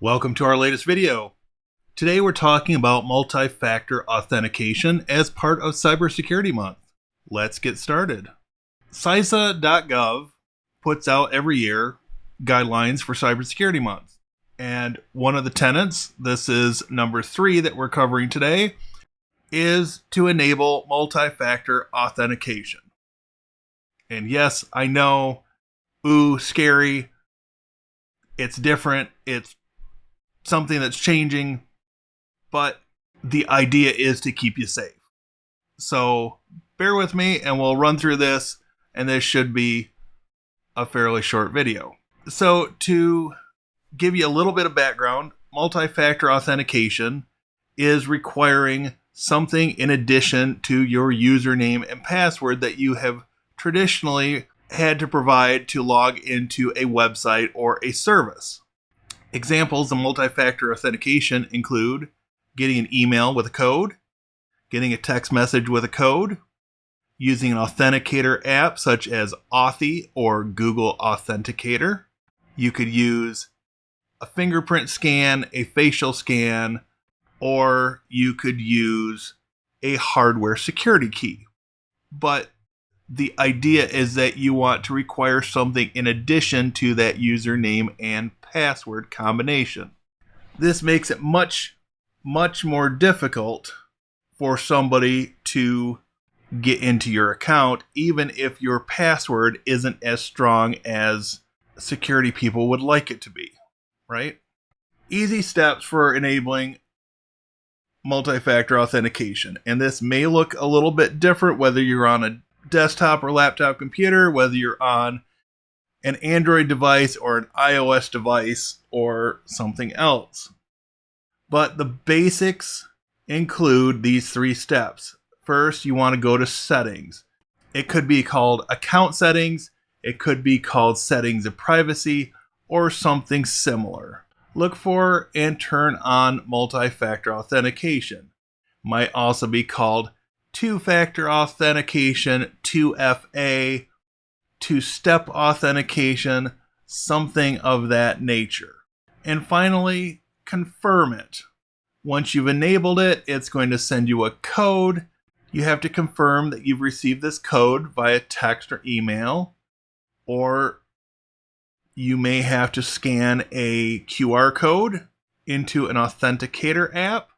Welcome to our latest video. Today we're talking about multi-factor authentication as part of Cybersecurity Month. Let's get started. CISA.gov puts out every year guidelines for Cybersecurity Month. And one of the tenets, this is number 3 that we're covering today, is to enable multi-factor authentication. And yes, I know, ooh, scary. It's different. It's something that's changing, but the idea is to keep you safe. So bear with me and we'll run through this, and this should be a fairly short video. So to give you a little bit of background, multi-factor authentication is requiring something in addition to your username and password that you have traditionally had to provide to log into a website or a service. Examples of multi-factor authentication include getting an email with a code, getting a text message with a code, using an authenticator app such as Authy or Google Authenticator. You could use a fingerprint scan, a facial scan, or you could use a hardware security key. But the idea is that you want to require something in addition to that username and password combination. This makes it much more difficult for somebody to get into your account, even if your password isn't as strong as security people would like it to be, right? Easy steps for enabling multi-factor authentication. And this may look a little bit different whether you're on a desktop or laptop computer, whether you're on an Android device or an iOS device or something else. But the basics include these 3 steps. First, you want to go to settings. It could be called account settings, it could be called settings of privacy, or something similar. Look for and turn on multi-factor authentication. Might also be called two-factor authentication, 2FA, two-step authentication, something of that nature. And finally, confirm it. Once you've enabled it, it's going to send you a code. You have to confirm that you've received this code via text or email, or you may have to scan a QR code into an authenticator app.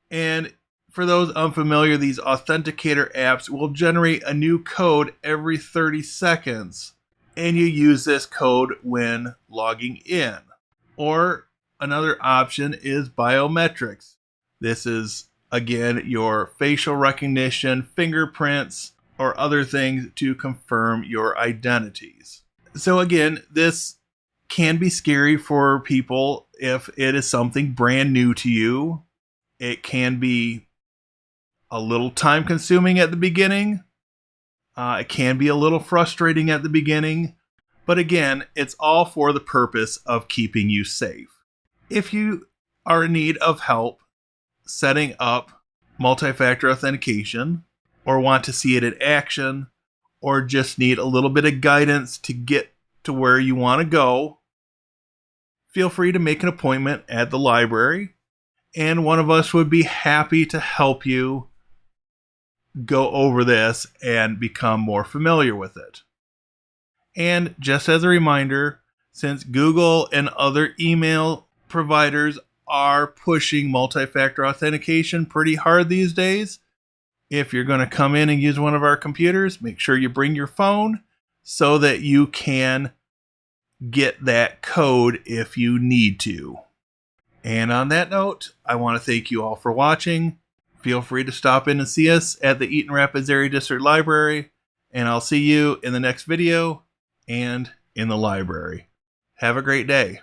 And for those unfamiliar, these authenticator apps will generate a new code every 30 seconds, and you use this code when logging in. Or another option is biometrics. This is, again, your facial recognition, fingerprints, or other things to confirm your identities. So again, this can be scary for people if it is something brand new to you. It can be a little time consuming at the beginning. It can be a little frustrating at the beginning. But again, it's all for the purpose of keeping you safe. If you are in need of help setting up multi-factor authentication, or want to see it in action, or just need a little bit of guidance to get to where you want to go, feel free to make an appointment at the library, and one of us would be happy to help you go over this and become more familiar with it. And just as a reminder, since Google and other email providers are pushing multi-factor authentication pretty hard these days, if you're going to come in and use one of our computers, make sure you bring your phone so that you can get that code if you need to. And on that note, I want to thank you all for watching. Feel free to stop in and see us at the Eaton Rapids Area District Library, and I'll see you in the next video and in the library. Have a great day.